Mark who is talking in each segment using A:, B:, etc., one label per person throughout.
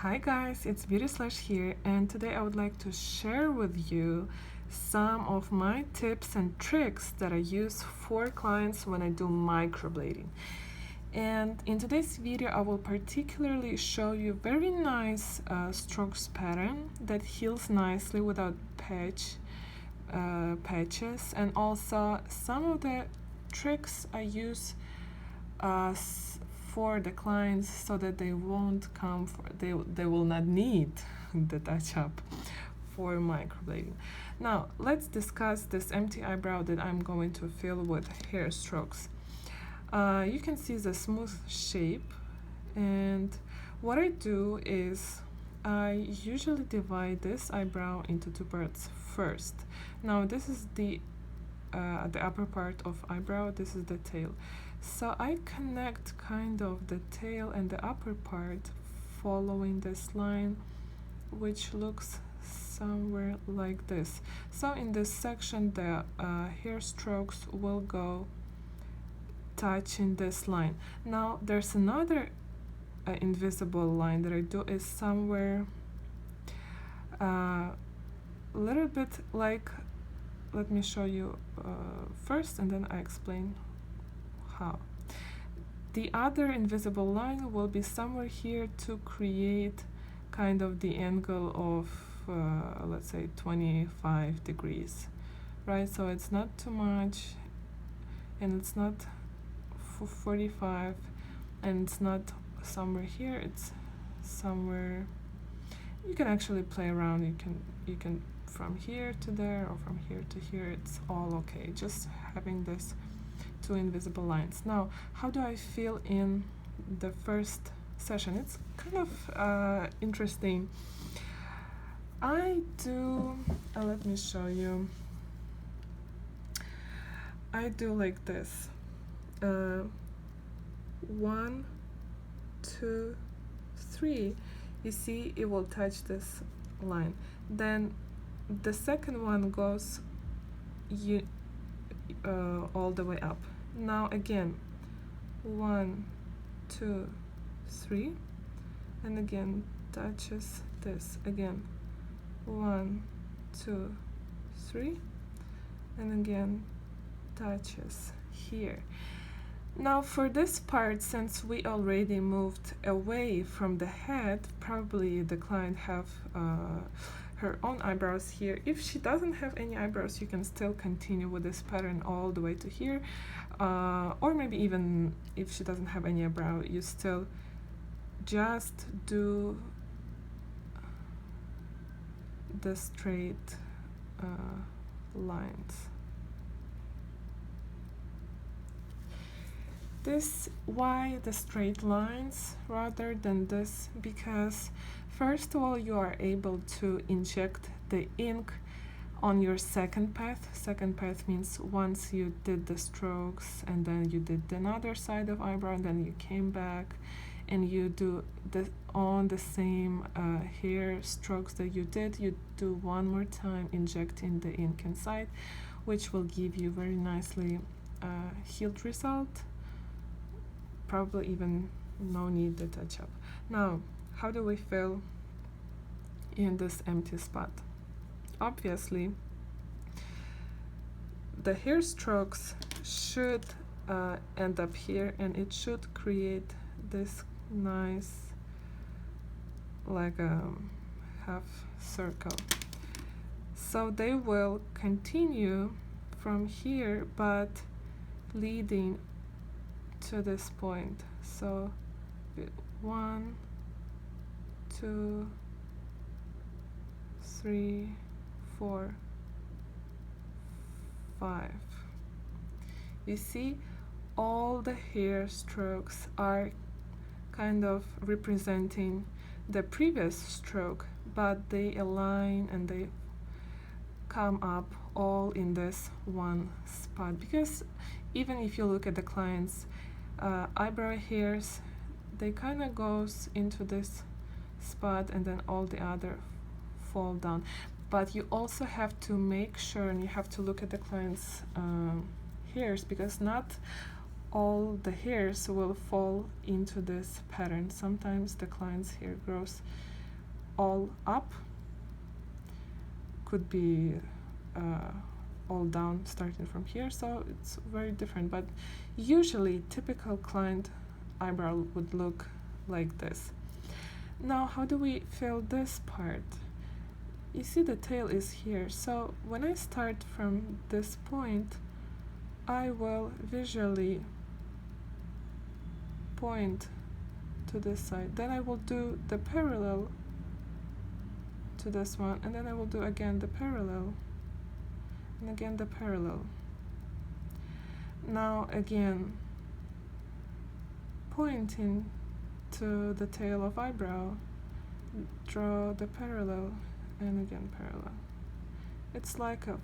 A: Hi guys, it's Beauty Slash here, and today I would like to share with you some of my tips and tricks that I use for clients when I do microblading. And in today's video I will particularly show you very nice strokes pattern that heals nicely without patches, and also some of the tricks I use for the clients so that they won't come for, they will not need the touch up for microblading. Now let's discuss this empty eyebrow that I'm going to fill with hair strokes. You can see the smooth shape, and what I do is I usually divide this eyebrow into two parts first. Now this is the upper part of eyebrow, this is the tail. So I connect kind of the tail and the upper part following this line, which looks somewhere like this. So in this section the hair strokes will go touching this line. Now there's another invisible line that I do is somewhere a little bit like, let me show you first and then I explain how. The other invisible line will be somewhere here to create kind of the angle of let's say 25 degrees, right? So it's not too much and it's not 45 and it's not somewhere here, it's somewhere. You can actually play around, you can from here to there or from here to here, it's all okay, just having this two invisible lines. Now how do I fill in the first session? It's kind of interesting. I do let me show you. I do like this, 1 2 3. You see it will touch this line, then the second one goes all the way up. Now again 1 2 3, and again touches this, again 1 2 3, and again touches here. Now for this part, since we already moved away from the head, probably the client have her own eyebrows here. If she doesn't have any eyebrows, you can still continue with this pattern all the way to here, or maybe even if she doesn't have any eyebrow, you still just do the straight lines. Why the straight lines rather than this? Because first of all, you are able to inject the ink on your second path. Second path means once you did the strokes and then you did another side of eyebrow and then you came back and you do on the same hair strokes that you did, you do one more time injecting the ink inside, which will give you very nicely healed result. Probably even no need to touch up. Now how do we fill in this empty spot? Obviously the hair strokes should end up here, and it should create this nice like a half circle. So they will continue from here but leading to this point. So 1 2 3 4 5. You see all the hair strokes are kind of representing the previous stroke, but they align and they come up all in this one spot. Because even if you look at the client's eyebrow hairs, they kind of goes into this spot and then all the other fall down. But you also have to make sure, and you have to look at the client's hairs, because not all the hairs will fall into this pattern. Sometimes the client's hair grows all up, could be all down starting from here, so it's very different, but usually typical client eyebrow would look like this. Now how do we fill this part? You see the tail is here, so when I start from this point, I will visually point to this side, then I will do the parallel to this one, and then I will do again the parallel, and again the parallel. Now again, pointing to the tail of eyebrow, draw the parallel, and again parallel. It's like a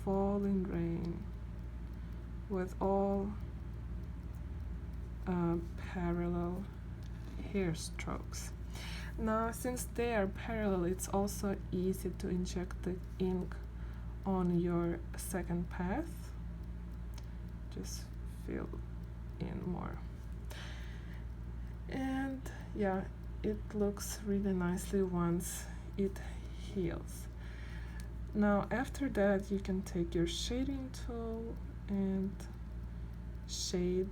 A: falling rain with all parallel hair strokes. Now since they are parallel, it's also easy to inject the ink on your second path. Just fill in more. And yeah, it looks really nicely once it heals. Now after that, you can take your shading tool and shade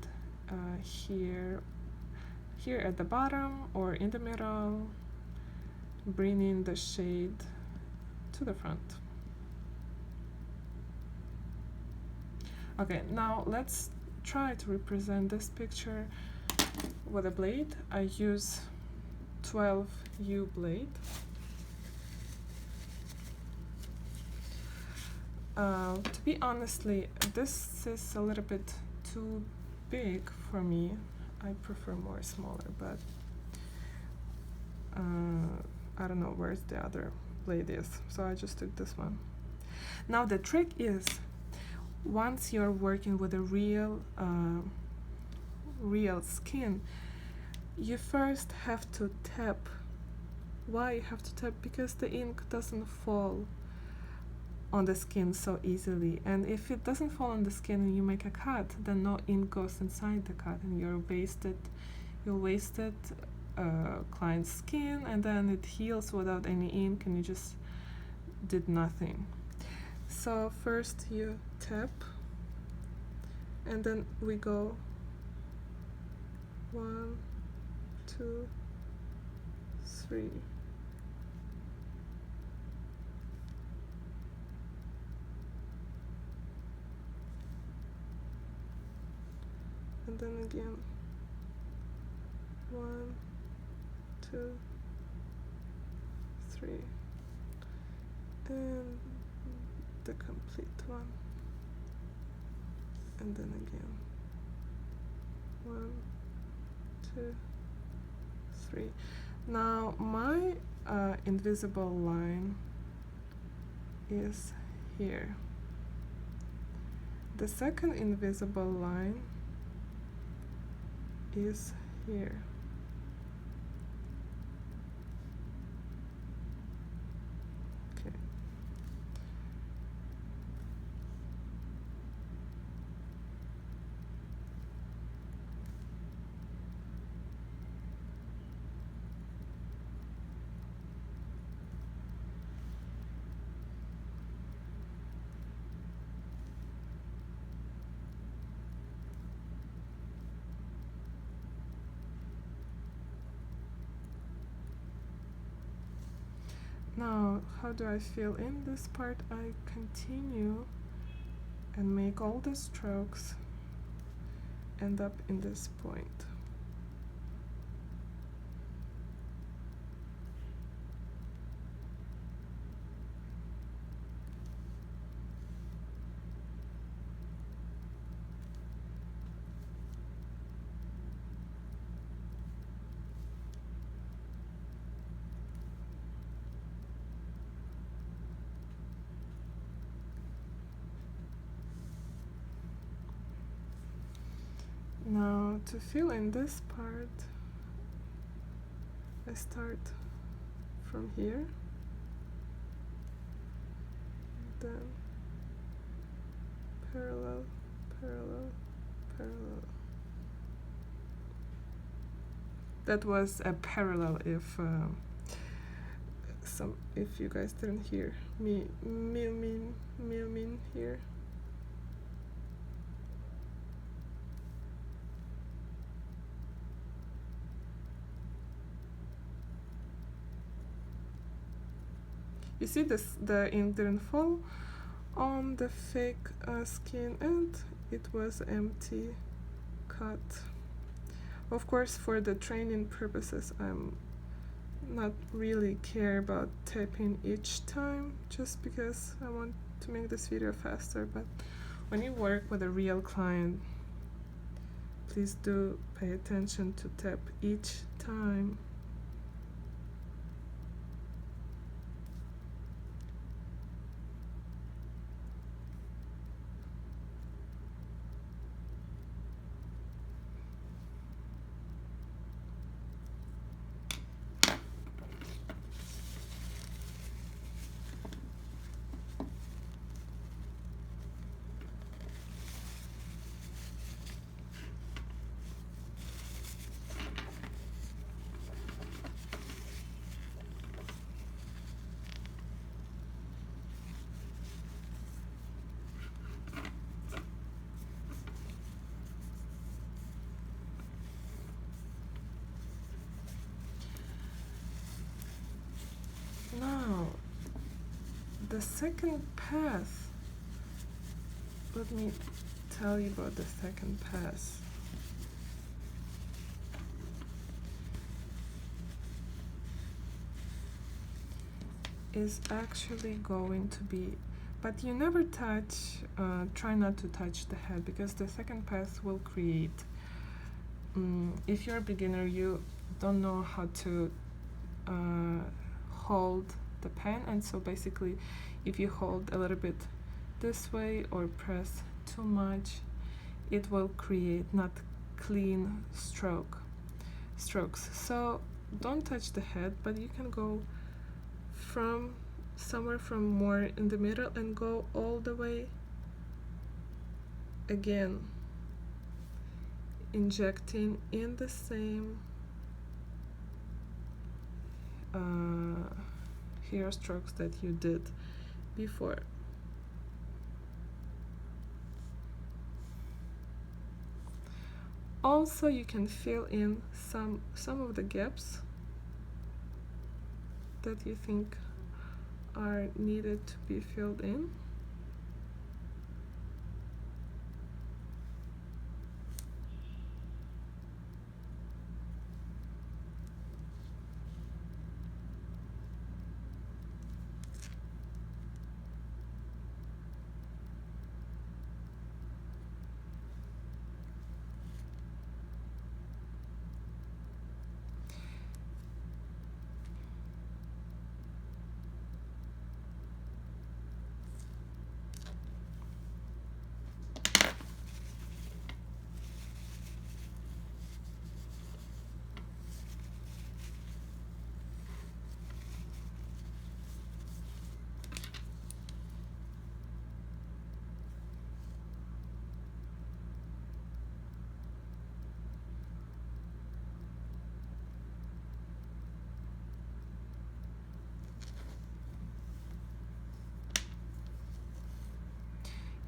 A: here at the bottom or in the middle, bringing the shade to the front. Okay, now let's try to represent this picture with a blade. I use 12U blade. To be honestly, this is a little bit too big for me. I prefer more smaller, but I don't know where's the other blade is, so I just took this one. Now the trick is, once you're working with a real skin, you first have to tap. Why you have to tap? Because the ink doesn't fall on the skin so easily, and if it doesn't fall on the skin and you make a cut, then no ink goes inside the cut, and you'll wasted client's skin, and then it heals without any ink, and you just did nothing. So first you tap, and then we go 1, 2, 3. And then again 1, 2, 3, and the complete one, and then again 1, 2, 3. Now my invisible line is here. The second invisible line is here. Okay. Now, how do I fill in this part? I continue and make all the strokes end up in this point. Now to fill in this part, I start from here, then parallel, parallel, parallel. That was a parallel if you guys didn't hear me mean here. You see this, the ink didn't fall on the fake skin, and it was empty cut. Of course, for the training purposes, I'm not really care about tapping each time, just because I want to make this video faster. But when you work with a real client, please do pay attention to tap each time. Now, the second pass, let me tell you about the second pass. Is actually going to be, but you never touch, try not to touch the head, because the second pass will create, if you're a beginner, you don't know how to hold the pen, and so basically if you hold a little bit this way or press too much, it will create not clean strokes. So don't touch the head, but you can go from somewhere from more in the middle and go all the way again, injecting in the same hair strokes that you did before. Also, you can fill in some of the gaps that you think are needed to be filled in.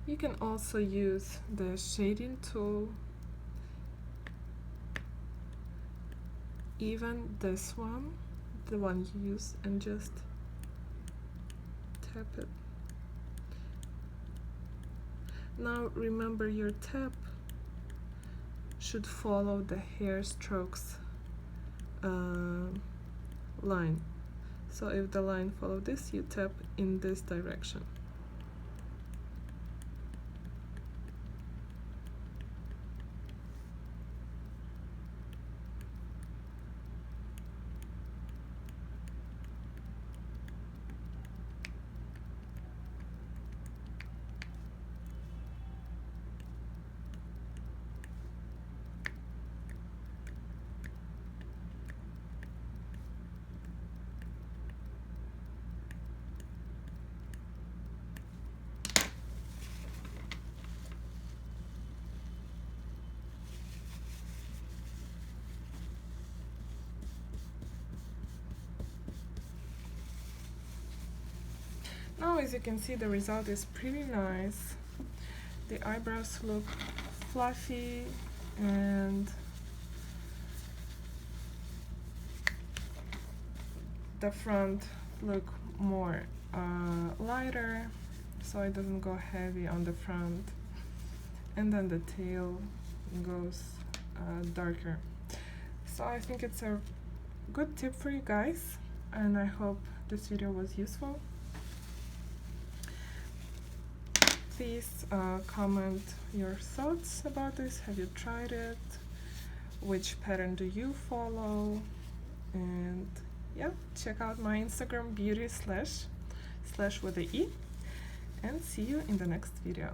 A: You can also use the shading tool, even this one, the one you use, and just tap it. Now remember, your tap should follow the hair strokes line. So if the line follows this, you tap in this direction. Now as you can see, the result is pretty nice. The eyebrows look fluffy and the front look more lighter, so it doesn't go heavy on the front, and then the tail goes darker. So I think it's a good tip for you guys, and I hope this video was useful. Please comment your thoughts about this. Have you tried it? Which pattern do you follow? And yeah, check out my Instagram, beauty slash with a E, and see you in the next video.